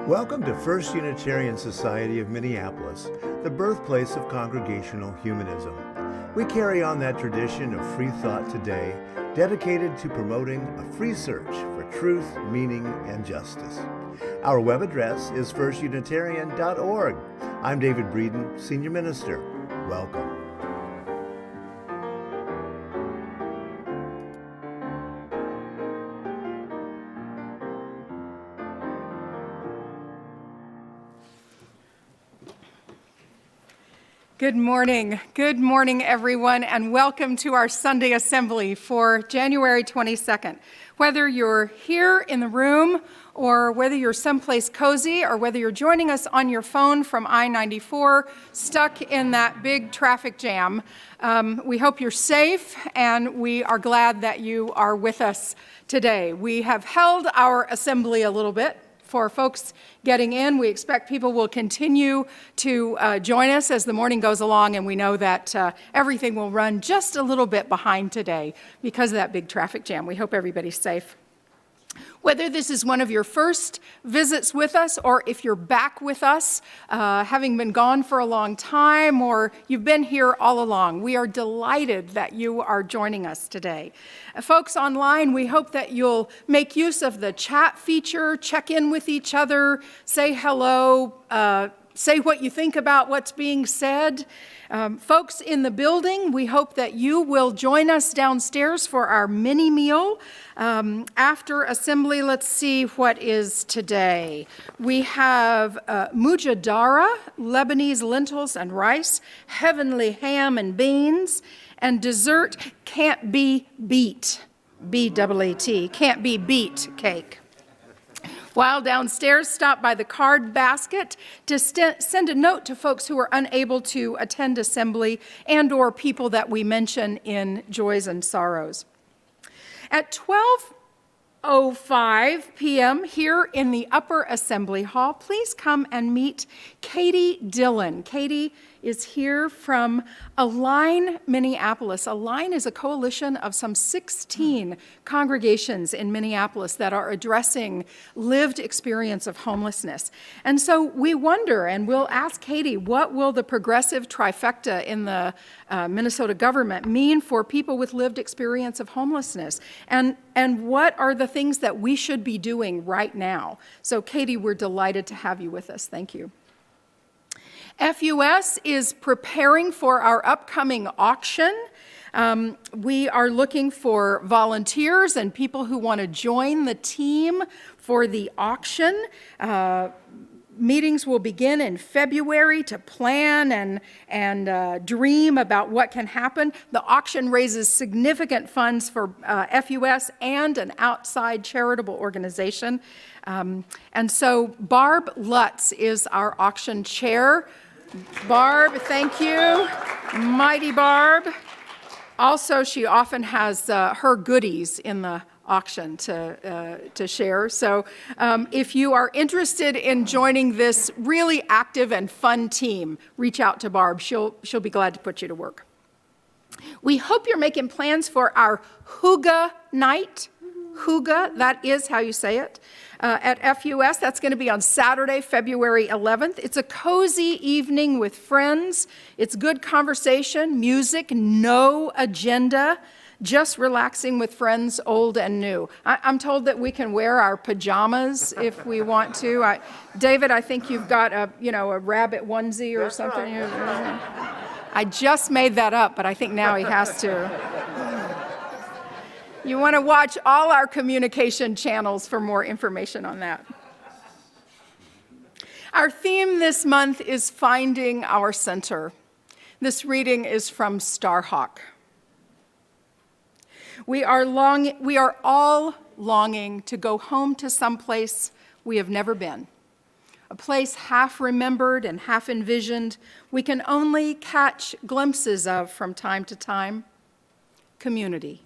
Welcome to First Unitarian Society of Minneapolis, the birthplace of Congregational Humanism. We carry on that tradition of free thought today, dedicated to promoting a free search for truth, meaning, and justice. Our web address is firstunitarian.org. I'm David Breeden, Senior Minister. Welcome. Good morning. Good morning, everyone, and welcome to our Sunday Assembly for January 22nd. Whether you're here in the room or whether you're someplace cozy or whether you're joining us on your phone from I-94, stuck in that big traffic jam, we hope you're safe and we are glad that you are with us today. We have held our assembly a little bit for folks getting in. We expect people will continue to join us as the morning goes along, and we know that everything will run just a little bit behind today because of that big traffic jam. We hope everybody's safe. Whether this is one of your first visits with us or if you're back with us, having been gone for a long time, or you've been here all along, we are delighted that you are joining us today. Folks online, we hope that you'll make use of the chat feature, check in with each other, say hello, say what you think about what's being said. Folks in the building, we hope that you will join us downstairs for our mini meal. After assembly, let's see what is today. We have mujadara, Lebanese lentils and rice, heavenly ham and beans, and dessert can't be beat, B-double-A-T, can't be beat cake. While downstairs, stop by the card basket to send a note to folks who are unable to attend assembly and or people that we mention in Joys and Sorrows. At 12:05 p.m. here in the upper assembly hall, please come and meet Katie Dillon. Katie is here from Align Minneapolis. Align is a coalition of some 16 congregations in Minneapolis that are addressing lived experience of homelessness. And so we wonder, and we'll ask Katie, what will the progressive trifecta in the Minnesota government mean for people with lived experience of homelessness? And what are the things that we should be doing right now? So Katie, we're delighted to have you with us. Thank you. FUS is preparing for our upcoming auction. We are looking for volunteers and people who want to join the team for the auction. Meetings will begin in February to plan and dream about what can happen. The auction raises significant funds for FUS and an outside charitable organization. And so Barb Lutz is our auction chair. Barb, thank you. Mighty Barb. Also, she often has her goodies in the auction to share. So if you are interested in joining this really active and fun team, reach out to Barb. She'll be glad to put you to work. We hope you're making plans for our Hygge night. Hygge, that is how you say it, at FUS. That's going to be on Saturday, February 11th. It's a cozy evening with friends. It's good conversation, music, no agenda, just relaxing with friends, old and new. I'm told that we can wear our pajamas if we want to. David, I think you've got a rabbit onesie or That's something. Right. I just made that up, but I think now he has to. You want to watch all our communication channels for more information on that. Our theme this month is Finding Our Center. This reading is from Starhawk. We are all longing to go home to some place we have never been, a place half remembered and half envisioned we can only catch glimpses of from time to time. Community.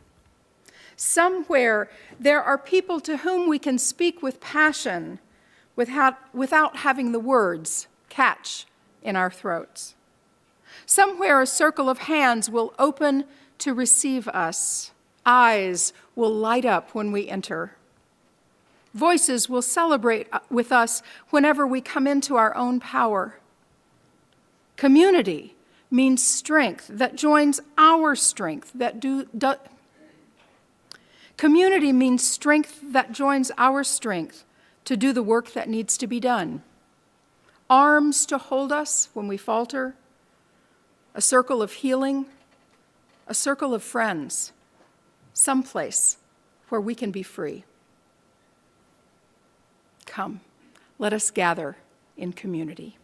Somewhere there are people to whom we can speak with passion without having the words catch in our throats. Somewhere a circle of hands will open to receive us. Eyes will light up when we enter. Voices will celebrate with us whenever we come into our own power. Community means strength that joins our strength Community means strength that joins our strength to do the work that needs to be done. Arms to hold us when we falter, a circle of healing, a circle of friends, someplace where we can be free. Come, let us gather in community.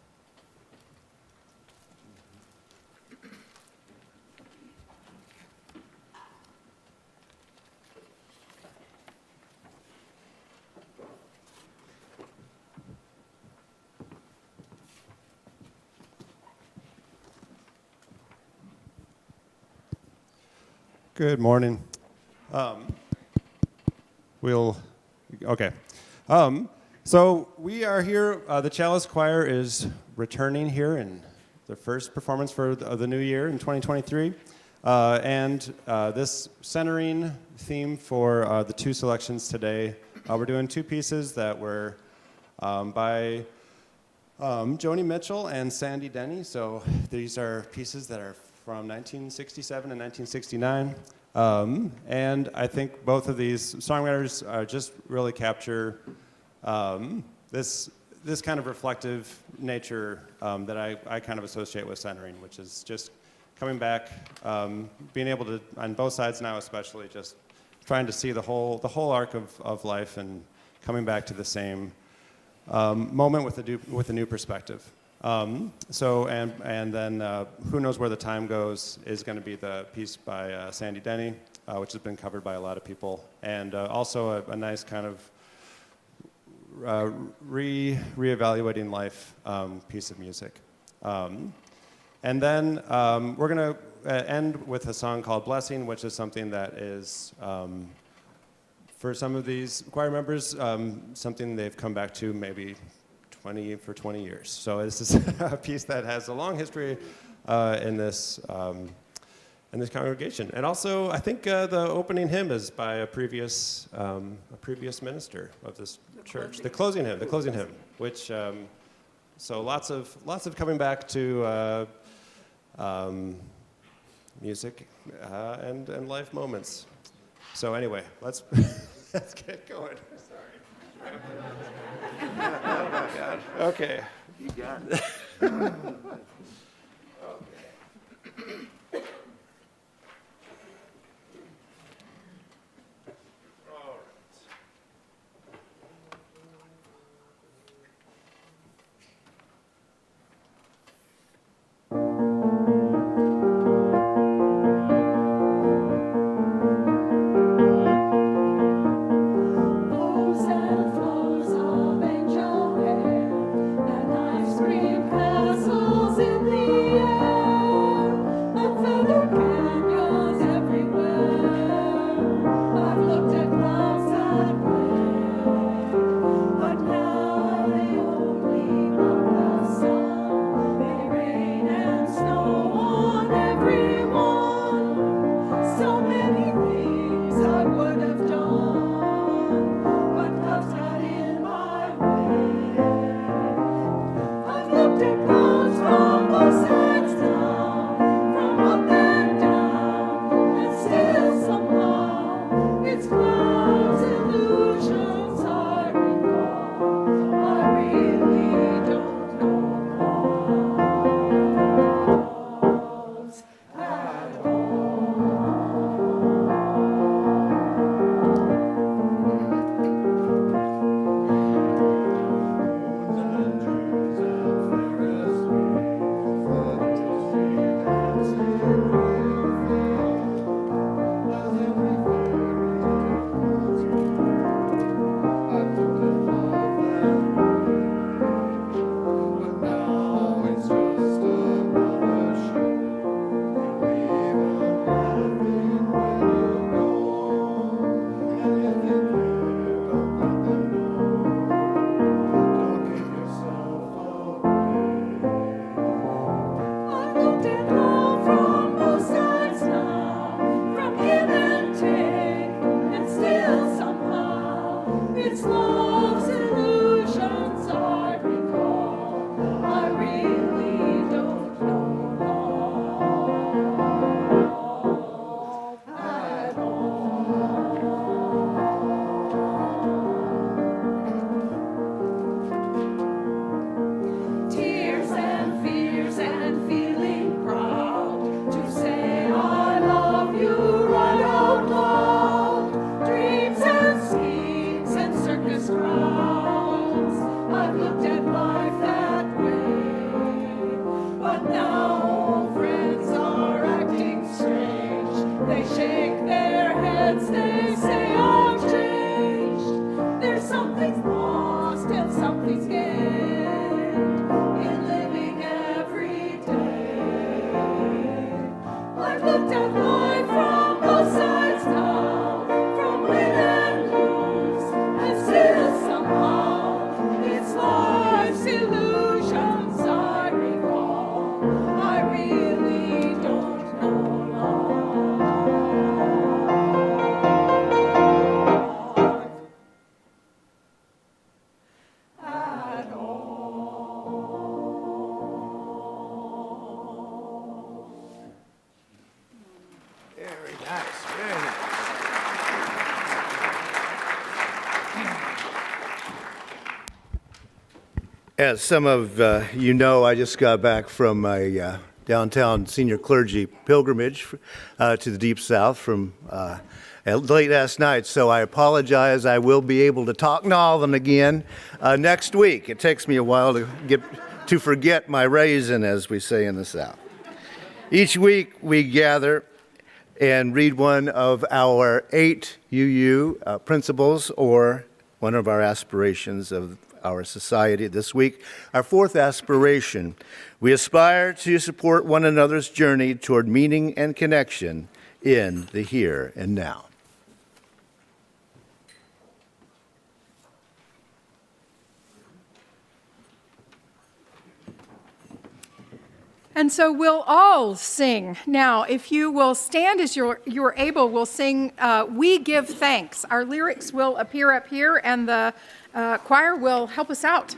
Good morning. So we are here. The Chalice Choir is returning here in their first performance for the new year in 2023. And this centering theme for the two selections today, we're doing two pieces that were by Joni Mitchell and Sandy Denny. So these are pieces that are from 1967 and 1969. And I think both of these songwriters just really capture this kind of reflective nature that I kind of associate with centering, which is just coming back, being able to, on both sides now especially, just trying to see the whole arc of life and coming back to the same moment with a new perspective. And then Who Knows Where the Time Goes is going to be the piece by Sandy Denny, which has been covered by a lot of people, and also a nice kind of reevaluating life piece of music. And then we're going to end with a song called Blessing, which is something that is, for some of these choir members, something they've come back to maybe 20 years. So this is a piece that has a long history in this congregation. And also, I think the opening hymn is by a previous minister of this church. The closing hymn, which so lots of coming back to music and life moments. So anyway, let's get going. Sorry. Oh my God. Okay. You got it. Castles in the habits they say are changed. There's something's lost and something's gained in living every day. I've looked at life from both sides now, from win and lose, and still somehow it's life's illusions I recall. I really don't know life at all. Very nice, very nice. As some of you know, I just got back from my downtown senior clergy pilgrimage to the Deep South from late last night, so I apologize. I will be able to talk Northern again next week. It takes me a while to forget my raisin, as we say in the South. Each week we gather and read one of our 8 UU principles or one of our aspirations of our society. This week, our 4th aspiration, we aspire to support one another's journey toward meaning and connection in the here and now. And so we'll all sing. Now, if you will stand as you're able, we'll sing We Give Thanks. Our lyrics will appear up here, and the choir will help us out.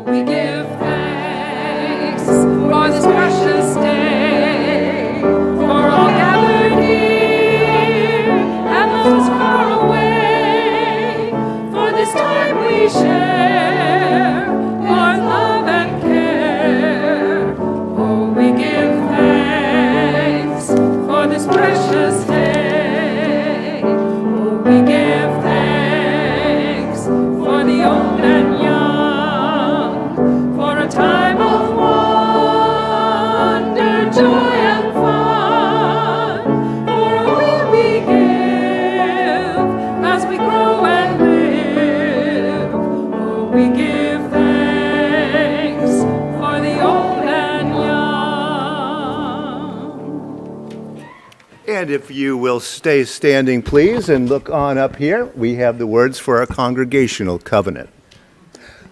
We give thanks for this precious day, for all gathered here and those far away, for this time we share, for love and care. Oh, we give thanks for this precious day. Oh, we give thanks for the old and young, for a time of wonder, joy, and fun. For we give as we grow and live. Oh, we give thanks for the old and young. And if you will stay standing, please, and look on up here, we have the words for our congregational covenant.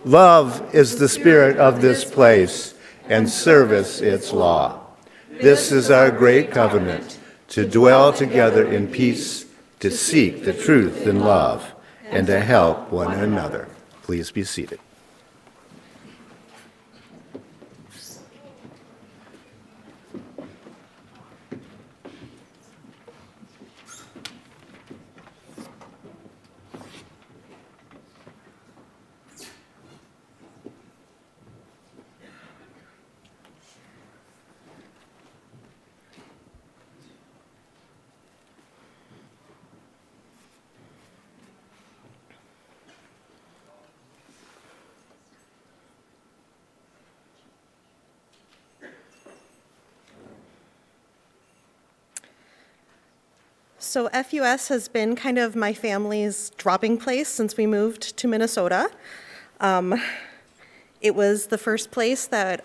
Love is the spirit of this place, and service its law. This is our great covenant, to dwell together in peace, to seek the truth in love, and to help one another. Please be seated. So FUS has been kind of my family's dropping place since we moved to Minnesota. It was the first place that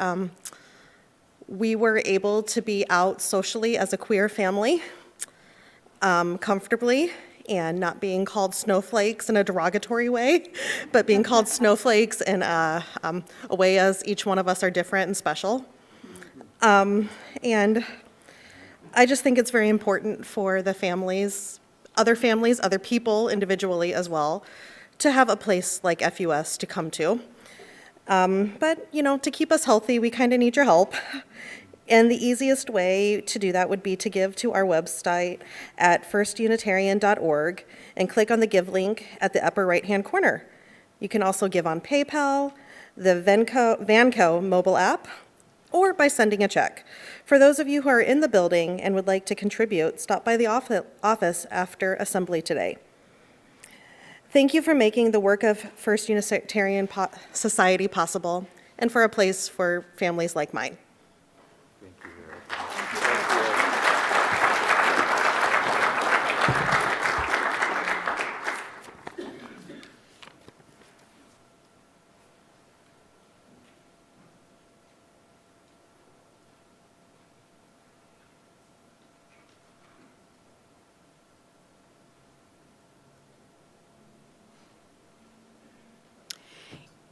we were able to be out socially as a queer family, comfortably, and not being called snowflakes in a derogatory way, but being called snowflakes in a way as each one of us are different and special. And I just think it's very important for the families, other people individually as well, to have a place like FUS to come to. But, you know, to keep us healthy, we kind of need your help. And the easiest way to do that would be to give to our website at firstunitarian.org and click on the Give link at the upper right-hand corner. You can also give on PayPal, the Vanco mobile app, or by sending a check. For those of you who are in the building and would like to contribute, stop by the office after assembly today. Thank you for making the work of First Unitarian Society possible and for a place for families like mine.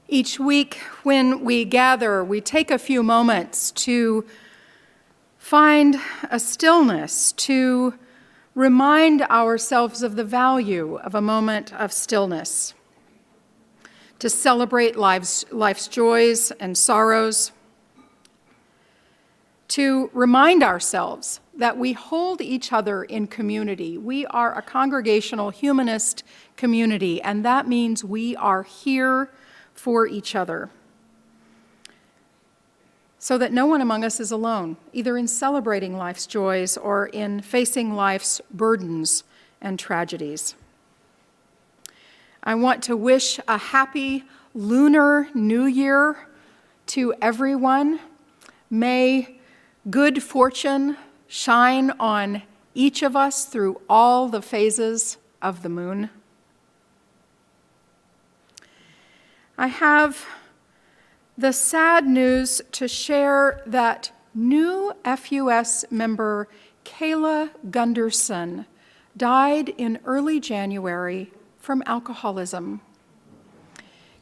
Each week when we gather, we take a few moments to find a stillness, to remind ourselves of the value of a moment of stillness, to celebrate life's joys and sorrows, to remind ourselves that we hold each other in community. We are a congregational humanist community, and that means we are here for each other, so that no one among us is alone, either in celebrating life's joys or in facing life's burdens and tragedies. I want to wish a happy Lunar New Year to everyone. May good fortune shine on each of us through all the phases of the moon. I have the sad news to share that new FUS member Kayla Gunderson died in early January from alcoholism.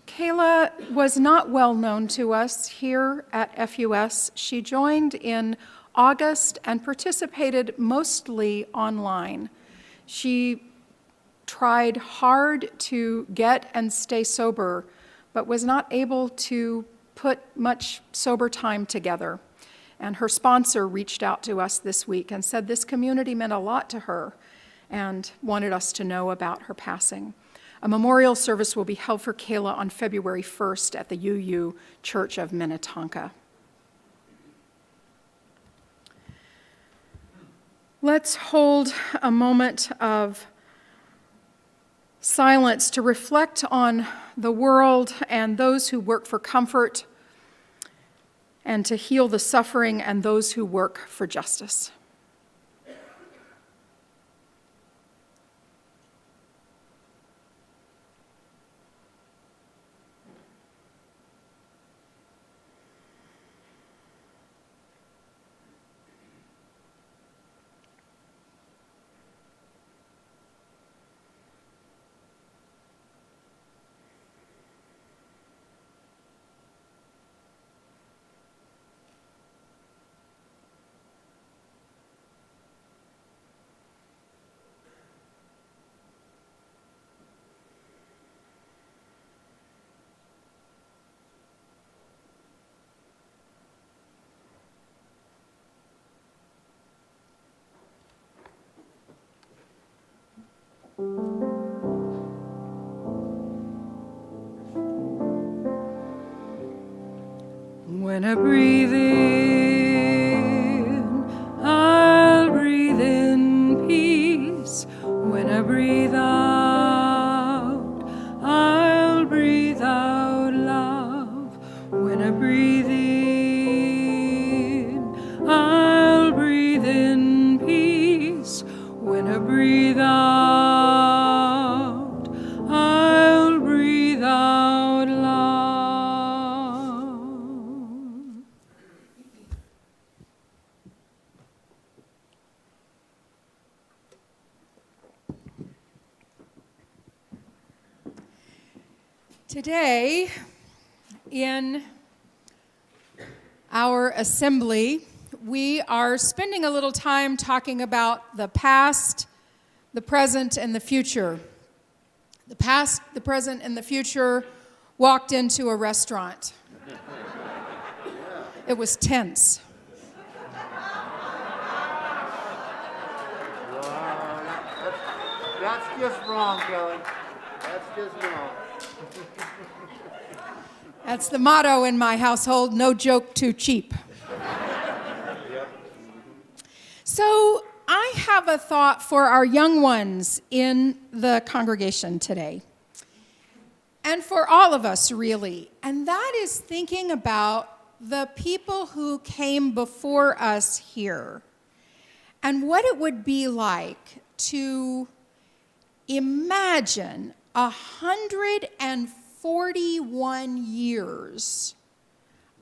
Kayla was not well known to us here at FUS. She joined in August and participated mostly online. She tried hard to get and stay sober, but was not able to put much sober time together. And her sponsor reached out to us this week and said this community meant a lot to her and wanted us to know about her passing. A memorial service will be held for Kayla on February 1st at the UU Church of Minnetonka. Let's hold a moment of silence to reflect on the world and those who work for comfort, and to heal the suffering and those who work for justice. When I breathe in, I'll breathe in peace. When I breathe out, I'll breathe out love. When I breathe in, I'll breathe in peace. When I breathe out, I'll breathe out love. Today, in our assembly, we are spending a little time talking about the past, the present, and the future. The past, the present, and the future walked into a restaurant. It was tense. That's just wrong, Kelly. That's just wrong. That's the motto in my household, no joke too cheap. So I have a thought for our young ones in the congregation today. and for all of us, really. And that is thinking about the people who came before us here and what it would be like to imagine 141 years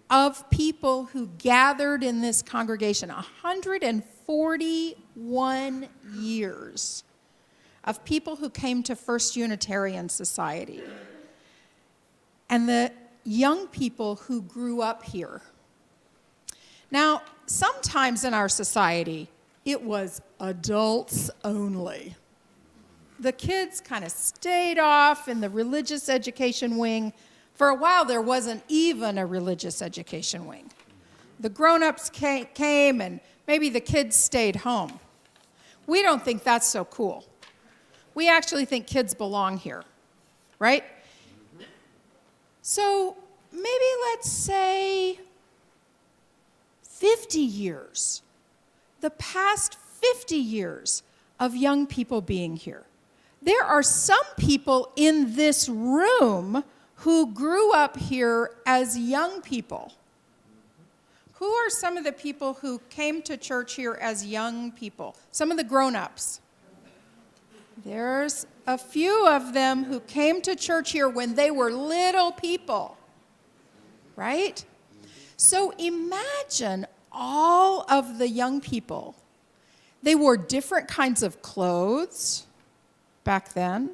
of people who gathered in this congregation. 141 years of people who came to First Unitarian Society. And the young people who grew up here. Now, sometimes in our society, it was adults only. The kids kind of stayed off in the religious education wing. For a while, there wasn't even a religious education wing. The grown-ups came, and maybe the kids stayed home. We don't think that's so cool. We actually think kids belong here, right? So maybe let's say 50 years, the past 50 years of young people being here. There are some people in this room who grew up here as young people. Who are some of the people who came to church here as young people? Some of the grown-ups. There's a few of them who came to church here when they were little people, right? So imagine all of the young people. They wore different kinds of clothes back then.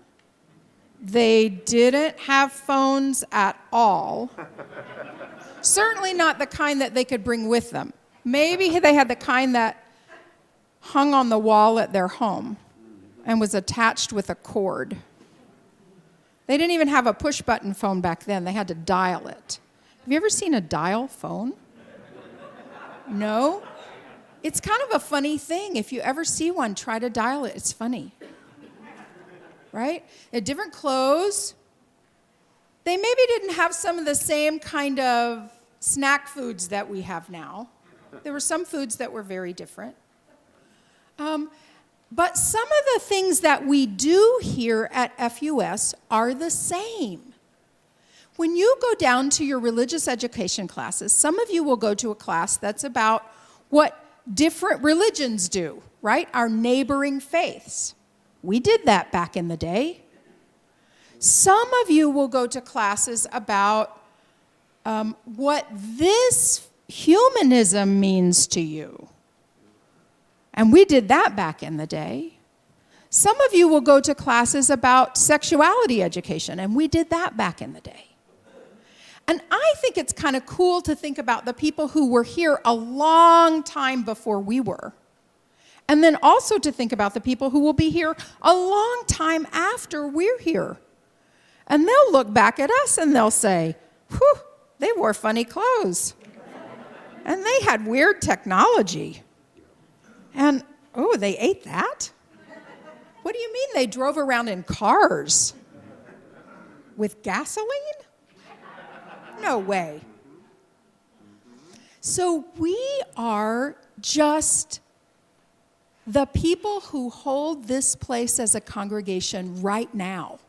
They didn't have phones at all. Certainly not the kind that they could bring with them. Maybe they had the kind that hung on the wall at their home and was attached with a cord. They didn't even have a push-button phone back then. They had to dial it. Have you ever seen a dial phone? No? It's kind of a funny thing. If you ever see one, try to dial it. It's funny. Right? They had different clothes. They maybe didn't have some of the same kind of snack foods that we have now. There were some foods that were very different. But some of the things that we do here at FUS are the same. When you go down to your religious education classes, some of you will go to a class that's about what different religions do, right? Our neighboring faiths. We did that back in the day. Some of you will go to classes about what this humanism means to you. And we did that back in the day. Some of you will go to classes about sexuality education, and we did that back in the day. And I think it's kind of cool to think about the people who were here a long time before we were. And then also to think about the people who will be here a long time after we're here. And they'll look back at us and they'll say, whew, they wore funny clothes. And they had weird technology. And, oh, they ate that? What do you mean they drove around in cars? With gasoline? No way. So we are just the people who hold this place as a congregation right now.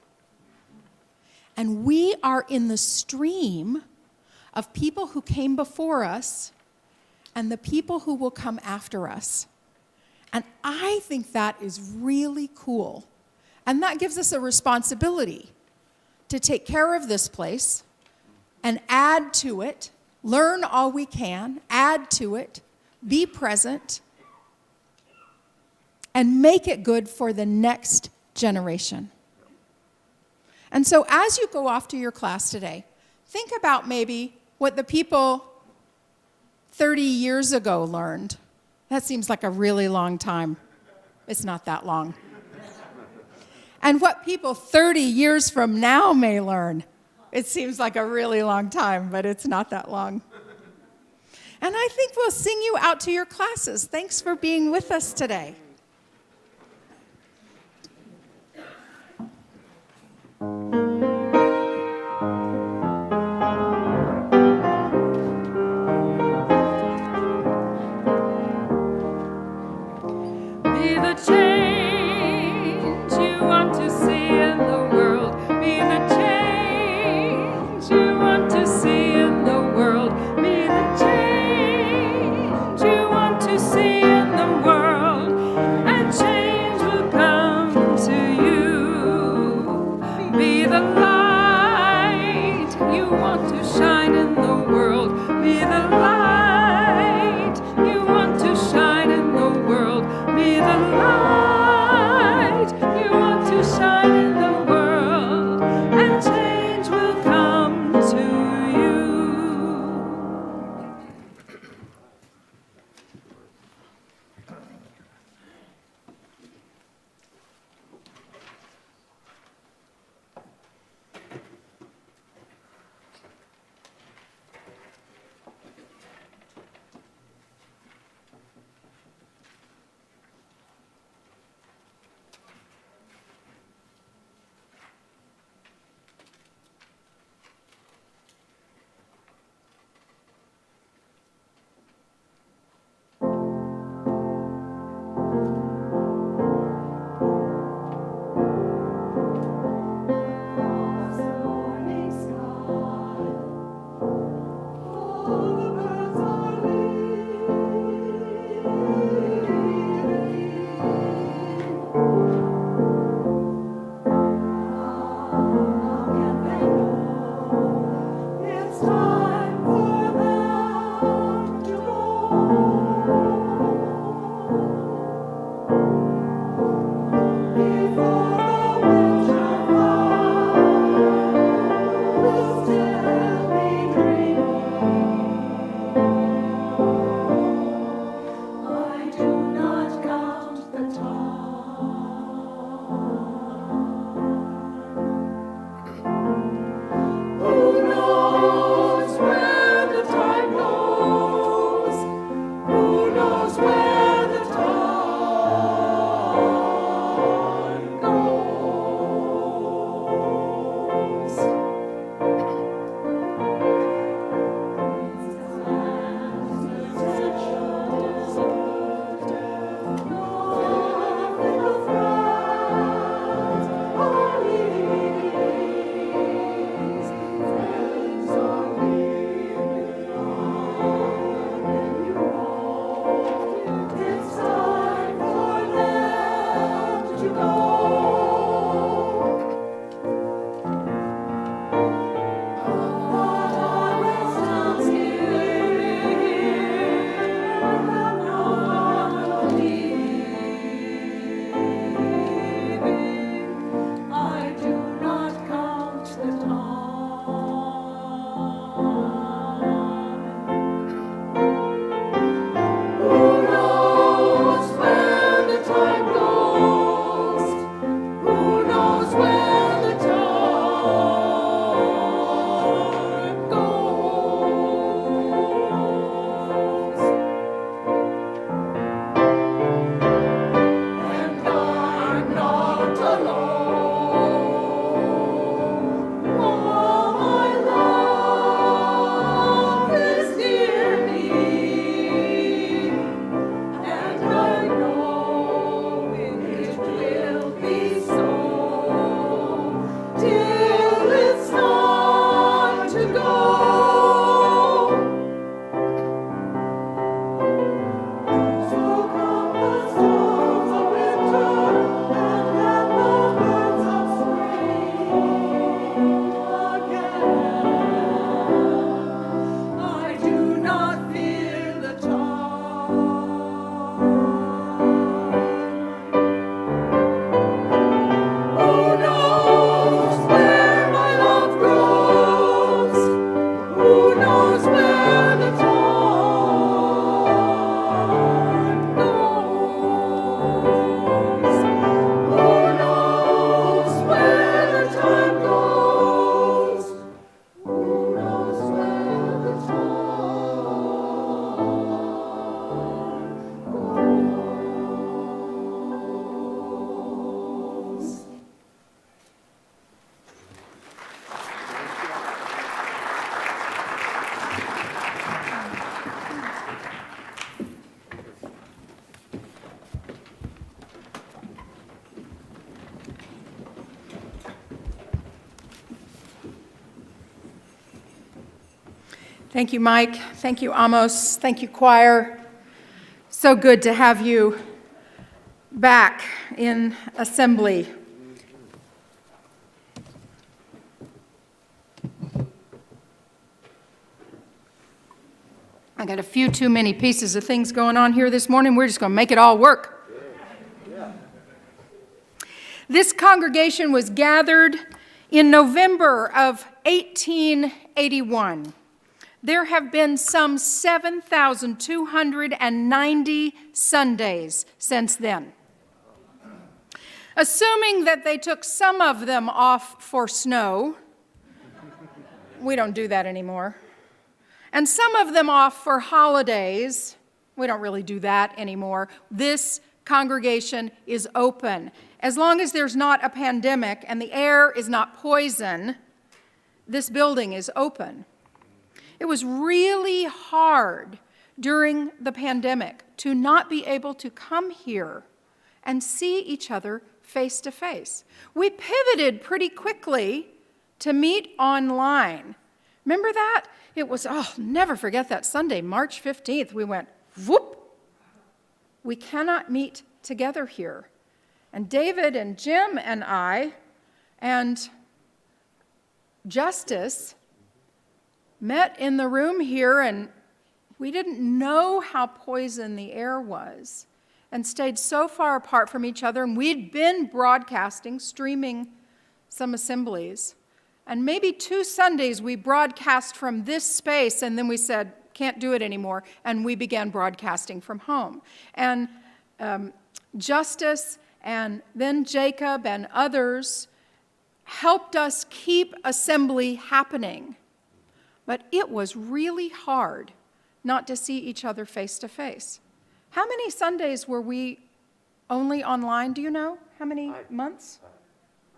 And we are in the stream of people who came before us and the people who will come after us. And I think that is really cool. And that gives us a responsibility to take care of this place and add to it, learn all we can, add to it, be present, and make it good for the next generation. And so as you go off to your class today, think about maybe what the people 30 years ago learned. That seems like a really long time. It's not that long. And what people 30 years from now may learn. It seems like a really long time, but it's not that long. And I think we'll sing you out to your classes. Thanks for being with us today. Be the change you want to see in the world. Be the change Thank you, Mike. Thank you, Amos. Thank you, choir. So good to have you back in assembly. I got a few too many pieces of things going on here this morning. We're just going to make it all work. This congregation was gathered in November of 1881. There have been some 7,290 Sundays since then. Assuming that they took some of them off for snow, we don't do that anymore, and some of them off for holidays, we don't really do that anymore. This congregation is open. As long as there's not a pandemic and the air is not poison, this building is open. It was really hard during the pandemic to not be able to come here and see each other face to face. We pivoted pretty quickly to meet online. Remember that? It was, never forget that Sunday, March 15th. We went, whoop! We cannot meet together here. And David and Jim and I and Justice met in the room here, and we didn't know how poison the air was and stayed so far apart from each other. And we'd been broadcasting, streaming some assemblies. And maybe 2 Sundays we broadcast from this space, and then we said, can't do it anymore, and we began broadcasting from home. And Justice and then Jacob and others helped us keep assembly happening. But it was really hard not to see each other face to face. How many Sundays were we only online? Do you know? How many months?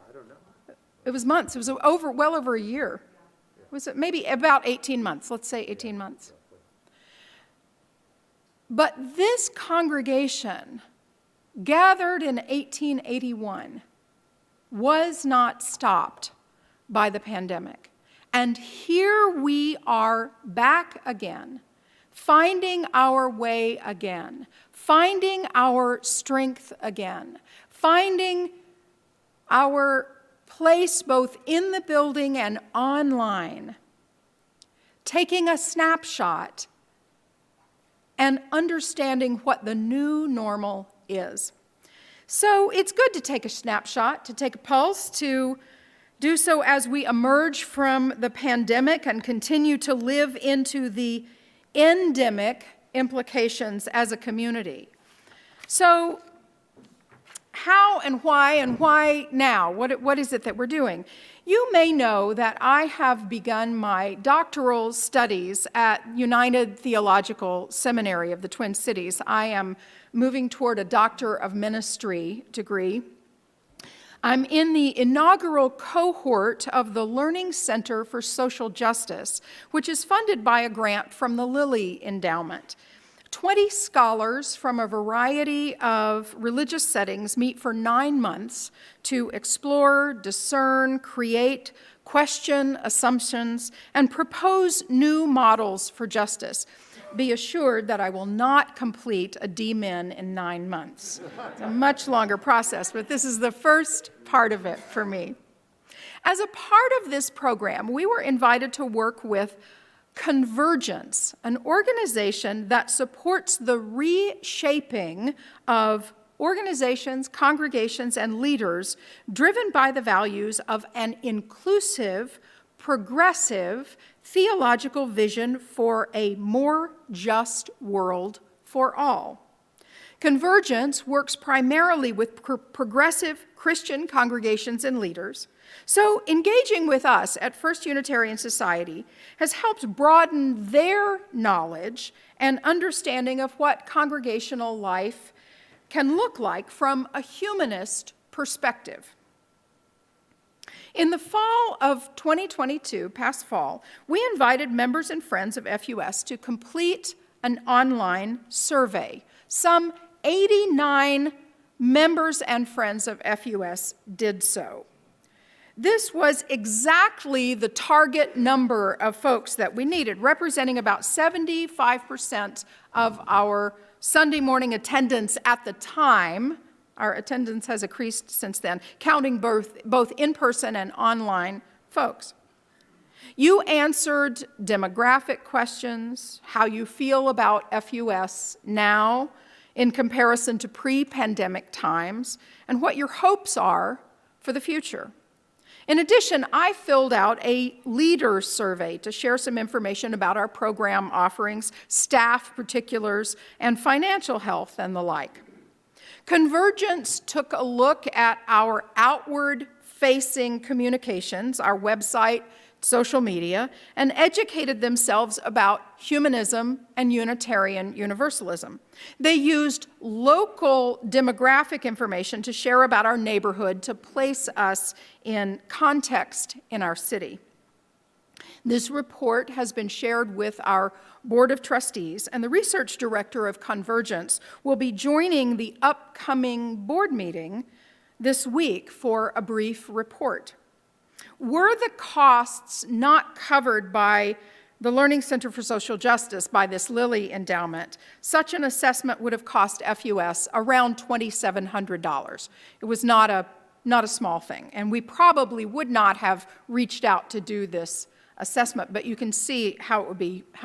I don't know. It was months. It was well over a year. Was it maybe about 18 months? Let's say 18 months. But this congregation, gathered in 1881, was not stopped by the pandemic. And here we are back again, finding our way again, finding our strength again, finding our place both in the building and online, taking a snapshot and understanding what the new normal is. So it's good to take a snapshot, to take a pulse, to do so as we emerge from the pandemic and continue to live into the endemic implications as a community. So how and why now? What is it that we're doing? You may know that I have begun my doctoral studies at United Theological Seminary of the Twin Cities. I am moving toward a Doctor of Ministry degree. I'm in the inaugural cohort of the Learning Center for Social Justice, which is funded by a grant from the Lilly Endowment. 20 scholars from a variety of religious settings meet for 9 months to explore, discern, create, question assumptions, and propose new models for justice. Be assured that I will not complete a DMin in 9 months. It's a much longer process, but this is the first part of it for me. As a part of this program, we were invited to work with Convergence, an organization that supports the reshaping of organizations, congregations, and leaders driven by the values of an inclusive, progressive, theological vision for a more just world for all. Convergence works primarily with progressive Christian congregations and leaders, so engaging with us at First Unitarian Society has helped broaden their knowledge and understanding of what congregational life can look like from a humanist perspective. In the fall of 2022, past fall, we invited members and friends of FUS to complete an online survey. Some 89 members and friends of FUS did so. This was exactly the target number of folks that we needed, representing about 75% of our Sunday morning attendance at the time. Our attendance has increased since then, counting both in-person and online folks. You answered demographic questions, how you feel about FUS now in comparison to pre-pandemic times, and what your hopes are for the future. In addition, I filled out a leader survey to share some information about our program offerings, staff particulars, and financial health and the like. Convergence took a look at our outward-facing communications, our website, social media, and educated themselves about humanism and Unitarian Universalism. They used local demographic information to share about our neighborhood to place us in context in our city. This report has been shared with our Board of Trustees, and the research director of Convergence will be joining the upcoming board meeting this week for a brief report. Were the costs not covered by the Learning Center for Social Justice, by this Lilly endowment, such an assessment would have cost FUS around $2,700. It was not a small thing, and we probably would not have reached out to do this assessment, but you can see how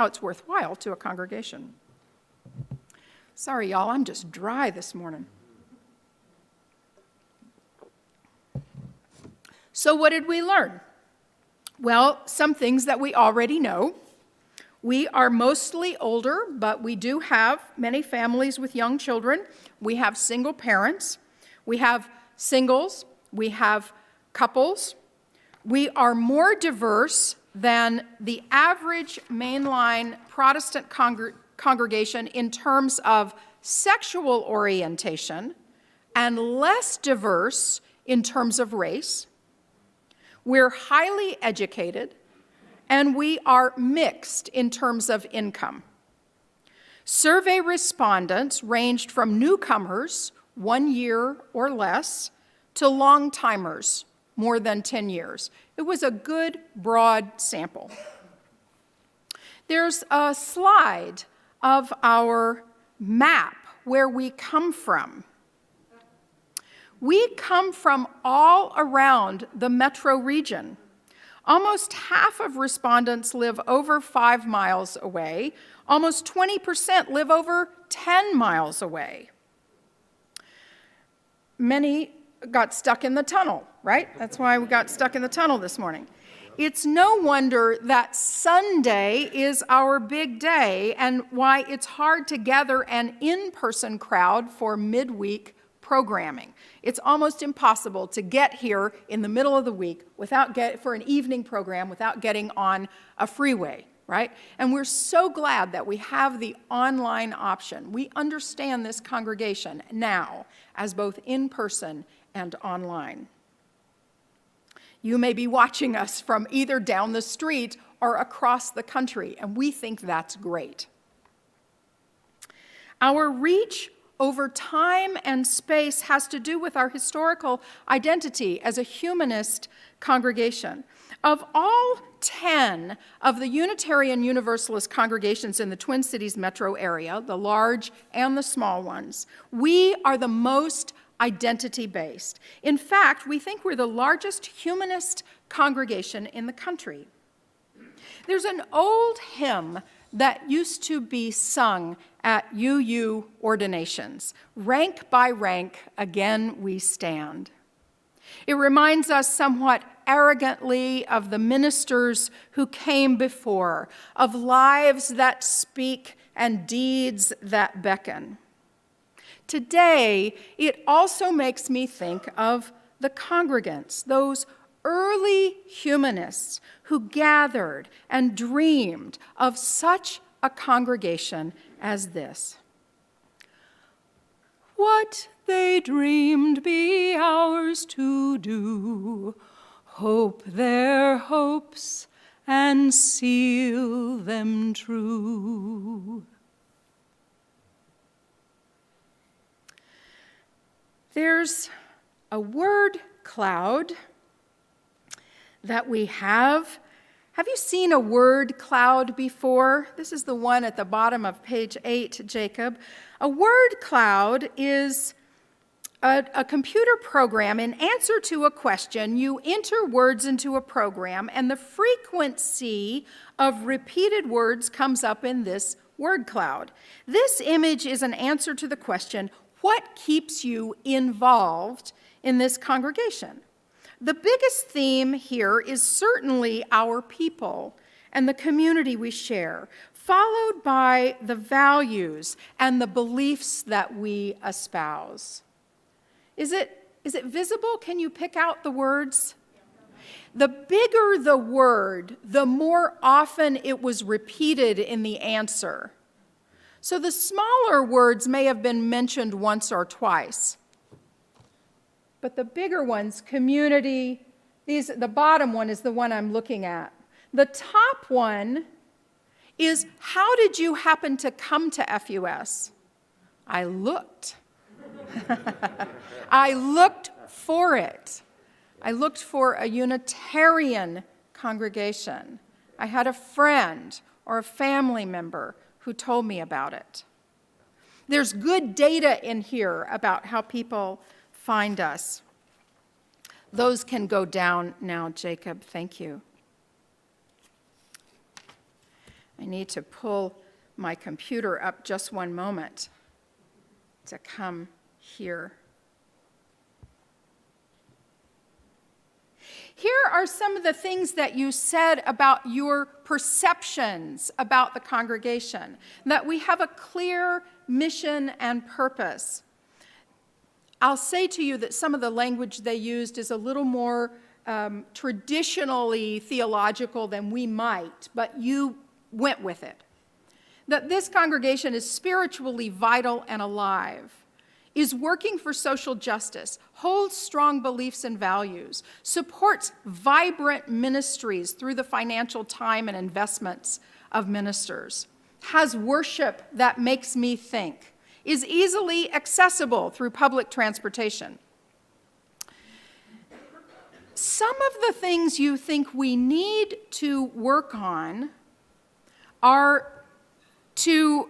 it's worthwhile to a congregation. Sorry, y'all, I'm just dry this morning. So what did we learn? Well, some things that we already know. We are mostly older, but we do have many families with young children. We have single parents. We have singles. We have couples. We are more diverse than the average mainline Protestant congregation in terms of sexual orientation and less diverse in terms of race. We're highly educated, and we are mixed in terms of income. Survey respondents ranged from newcomers, 1 year or less, to long-timers, more than 10 years. It was a good, broad sample. There's a slide of our map where we come from. We come from all around the metro region. Almost half of respondents live over 5 miles away. Almost 20% live over 10 miles away. Many got stuck in the tunnel, right? That's why we got stuck in the tunnel this morning. It's no wonder that Sunday is our big day and why it's hard to gather an in-person crowd for midweek programming. It's almost impossible to get here in the middle of the week for an evening program without getting on a freeway, right? And we're so glad that we have the online option. We understand this congregation now as both in-person and online. You may be watching us from either down the street or across the country, and we think that's great. Our reach over time and space has to do with our historical identity as a humanist congregation. Of all 10 of the Unitarian Universalist congregations in the Twin Cities metro area, the large and the small ones, we are the most identity-based. In fact, we think we're the largest humanist congregation in the country. There's an old hymn that used to be sung at UU ordinations. Rank by rank, again we stand. It reminds us somewhat arrogantly of the ministers who came before, of lives that speak and deeds that beckon. Today, it also makes me think of the congregants, those early humanists who gathered and dreamed of such a congregation as this. What they dreamed be ours to do, hope their hopes and seal them true. There's a word cloud that we have. Have you seen a word cloud before? This is the one at the bottom of page 8, Jacob. A word cloud is a computer program. In answer to a question, you enter words into a program, and the frequency of repeated words comes up in this word cloud. This image is an answer to the question, what keeps you involved in this congregation? The biggest theme here is certainly our people and the community we share, followed by the values and the beliefs that we espouse. Is it visible? Can you pick out the words? The bigger the word, the more often it was repeated in the answer. So the smaller words may have been mentioned once or twice. But the bigger ones, community, the bottom one is the one I'm looking at. The top one is, how did you happen to come to FUS? I looked. I looked for it. I looked for a Unitarian congregation. I had a friend or a family member who told me about it. There's good data in here about how people find us. Those can go down now, Jacob. Thank you. I need to pull my computer up just one moment to come here. Here are some of the things that you said about your perceptions about the congregation, that we have a clear mission and purpose. I'll say to you that some of the language they used is a little more traditionally theological than we might, but you went with it. That this congregation is spiritually vital and alive, is working for social justice, holds strong beliefs and values, supports vibrant ministries through the financial time and investments of ministers, has worship that makes me think, is easily accessible through public transportation. Some of the things you think we need to work on are to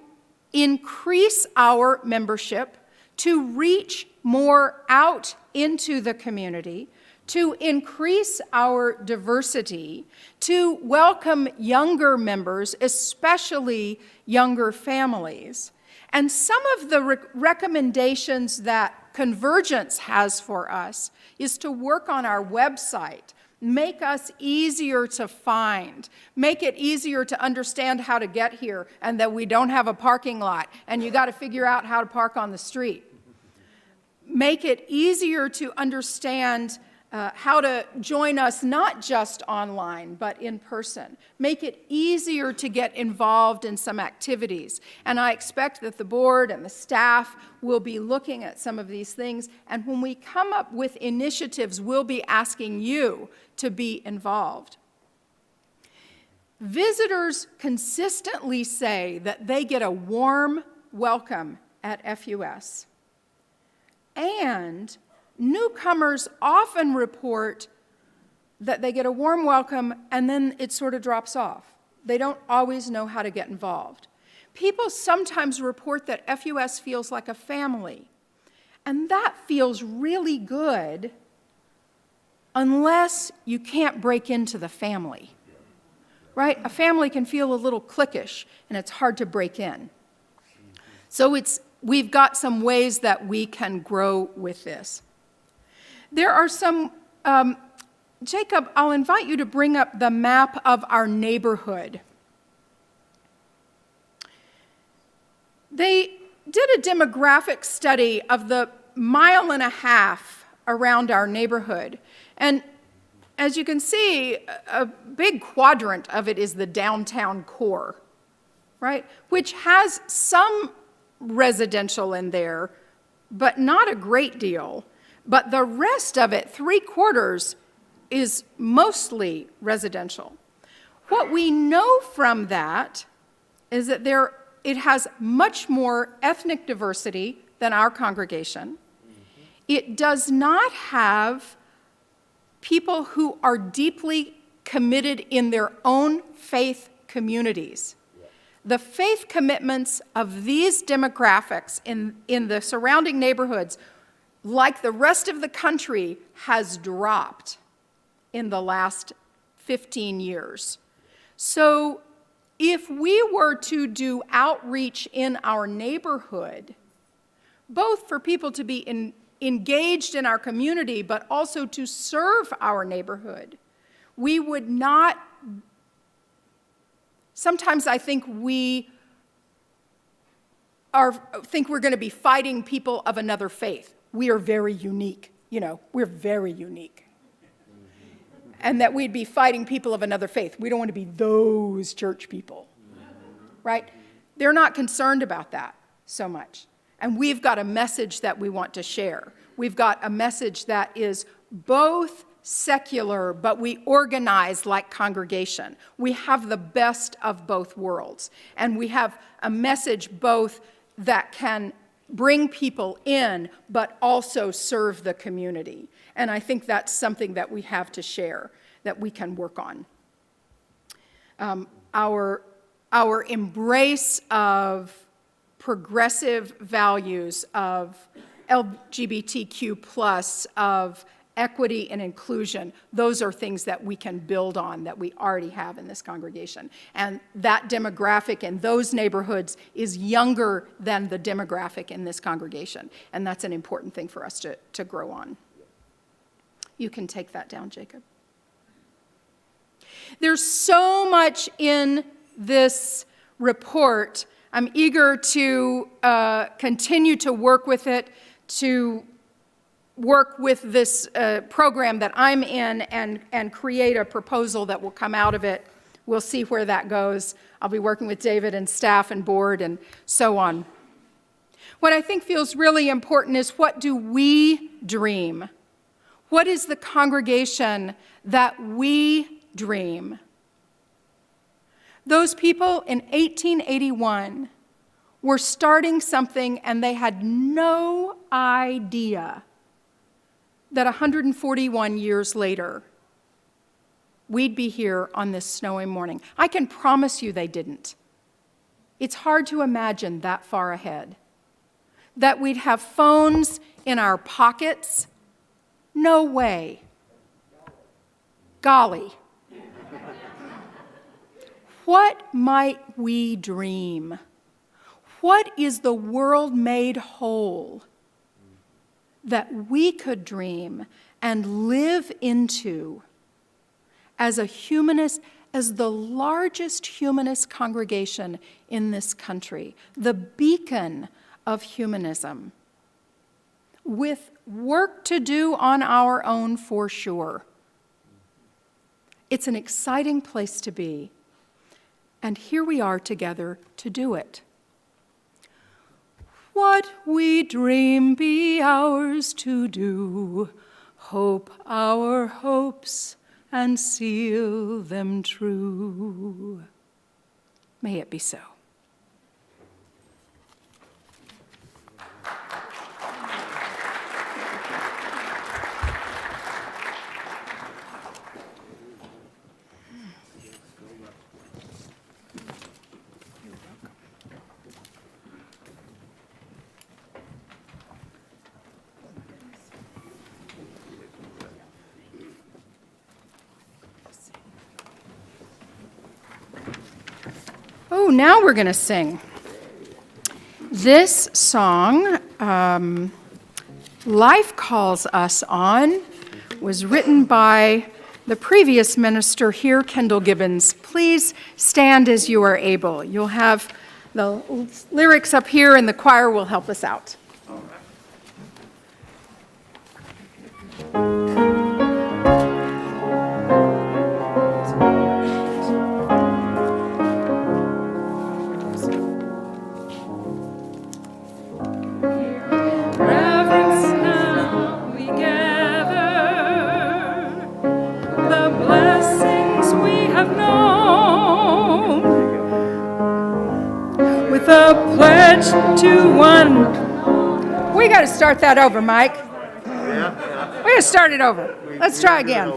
increase our membership, to reach more out into the community, to increase our diversity, to welcome younger members, especially younger families. And some of the recommendations that Convergence has for us is to work on our website, make us easier to find, make it easier to understand how to get here and that we don't have a parking lot and you got to figure out how to park on the street. Make it easier to understand how to join us not just online but in person. Make it easier to get involved in some activities. And I expect that the board and the staff will be looking at some of these things, and when we come up with initiatives, we'll be asking you to be involved. Visitors consistently say that they get a warm welcome at FUS. And newcomers often report that they get a warm welcome and then it sort of drops off. They don't always know how to get involved. People sometimes report that FUS feels like a family, and that feels really good unless you can't break into the family, right? A family can feel a little cliquish and it's hard to break in. So we've got some ways that we can grow with this. There are some Jacob, I'll invite you to bring up the map of our neighborhood. They did a demographic study of the 1.5 miles around our neighborhood. And as you can see, a big quadrant of it is the downtown core, right? Which has some residential in there, but not a great deal. But the rest of it, 3/4, is mostly residential. What we know from that is that it has much more ethnic diversity than our congregation. It does not have people who are deeply committed in their own faith communities. The faith commitments of these demographics in the surrounding neighborhoods, like the rest of the country, has dropped in the last 15 years. So if we were to do outreach in our neighborhood, both for people to be engaged in our community, but also to serve our neighborhood, we would not. Sometimes I think we're going to be fighting people of another faith. We are very unique, we're very unique. And that we'd be fighting people of another faith. We don't want to be those church people, right? They're not concerned about that so much. And we've got a message that we want to share. We've got a message that is both secular, but we organize like congregation. We have the best of both worlds. And we have a message both that can bring people in, but also serve the community. And I think that's something that we have to share, that we can work on. Our embrace of progressive values, of LGBTQ+, of equity and inclusion, those are things that we can build on, that we already have in this congregation. And that demographic in those neighborhoods is younger than the demographic in this congregation. And that's an important thing for us to grow on. You can take that down, Jacob. There's so much in this report. I'm eager to continue to work with it, to work with this program that I'm in and create a proposal that will come out of it. We'll see where that goes. I'll be working with David and staff and board and so on. What I think feels really important is, what do we dream? What is the congregation that we dream? Those people in 1881 were starting something, and they had no idea that 141 years later, we'd be here on this snowy morning. I can promise you they didn't. It's hard to imagine that far ahead. That we'd have phones in our pockets? No way. Golly. What might we dream? What is the world made whole that we could dream and live into as a humanist, as the largest humanist congregation in this country, the beacon of humanism, with work to do on our own for sure. It's an exciting place to be, and here we are together to do it. What we dream be ours to do, hope our hopes and seal them true. May it be so. Oh, now we're going to sing. This song, Life Calls Us On, was written by the previous minister here, Kendall Gibbons. Please stand as you are able. You'll have the lyrics up here, and the choir will help us out. The pledge to one. We got to start that over, Mike. We got to start it over. Let's try again.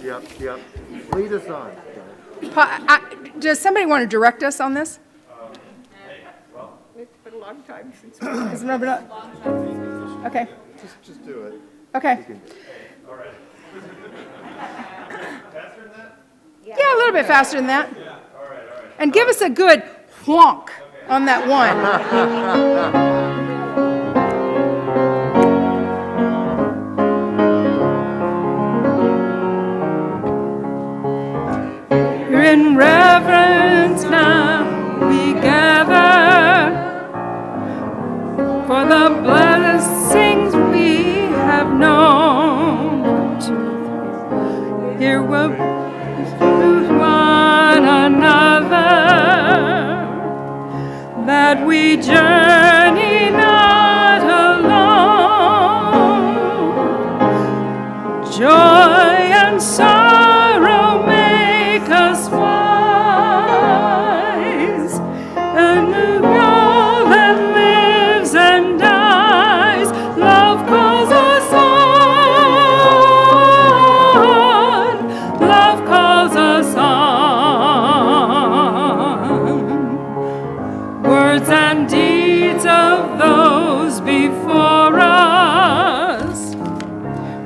Yep. Lead us on. Does somebody want to direct us on this? It's been a long time since we... Okay. Just do it. Okay. Yeah, a little bit faster than that. And give us a good whonk on that one. In reverence now we gather for the blessings we have known. 1, 2, 3. Here we'll one another, that we journey not alone. Joy and sorrow make us wise, and all that lives and dies, love calls us on. Love calls us on. Words and deeds of those before us,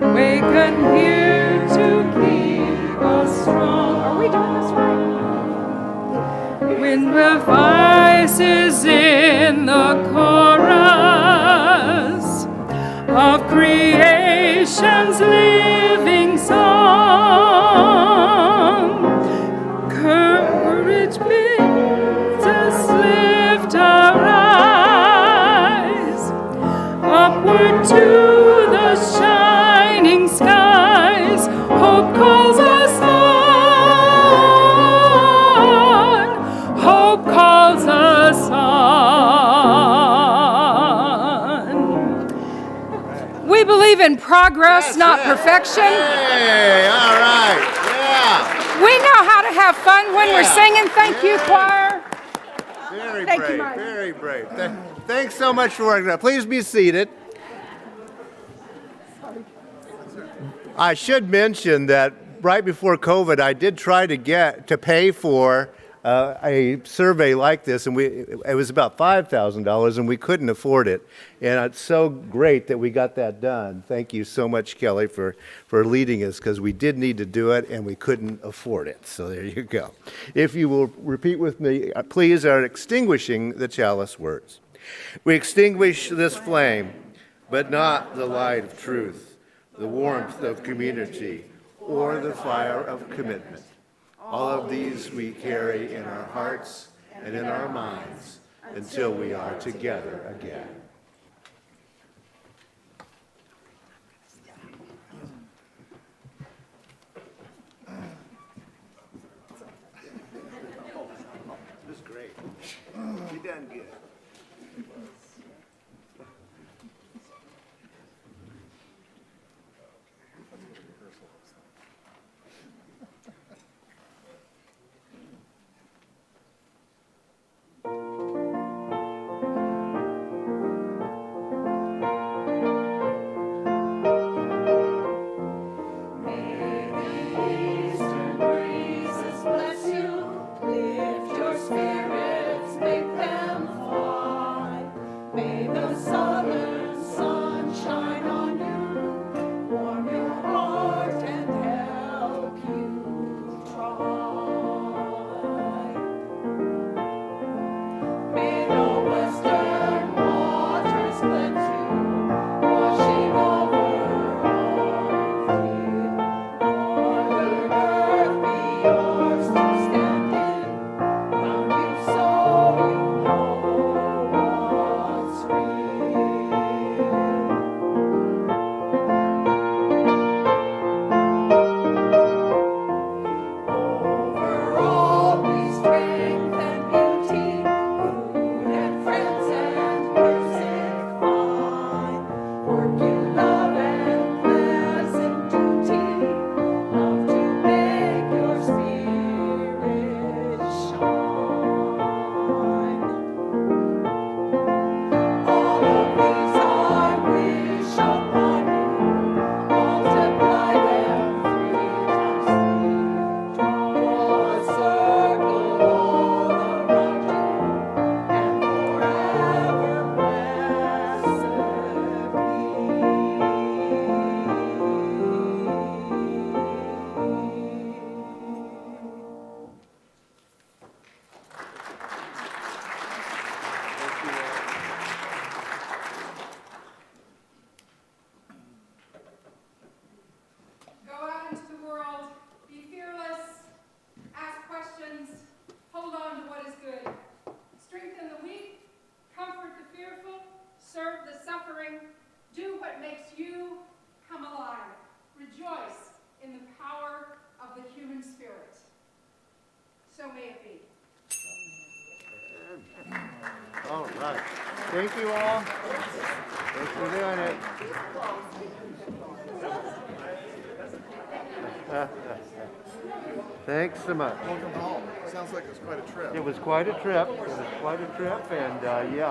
waken here to keep us strong. Are we doing this right? When the voice is in the chorus of creation's living song, courage bids us lift our eyes upward to the shining skies. Hope calls us on. Hope calls us on. We believe in progress, not perfection. Hey, all right. Yeah. We know how to have fun when we're singing. Thank you, choir. Very Thank you, brave. Mike. Very brave. Thanks so much for working out. Please be seated. I should mention that right before COVID, I did try to pay for a survey like this, and it was about $5,000, and we couldn't afford it. And it's so great that we got that done. Thank you so much, Kelly, for leading us, because we did need to do it, and we couldn't afford it. So there you go. If you will repeat with me, please, are extinguishing the chalice words. We extinguish this flame, but not the light of truth, the warmth of community, or the fire of commitment. All of these we carry in our hearts and in our minds until we are together again. This is great. You done good. Thank you all. Thanks for doing it. Thanks so much. Welcome home. Sounds like it was quite a trip. It was quite a trip. And yeah.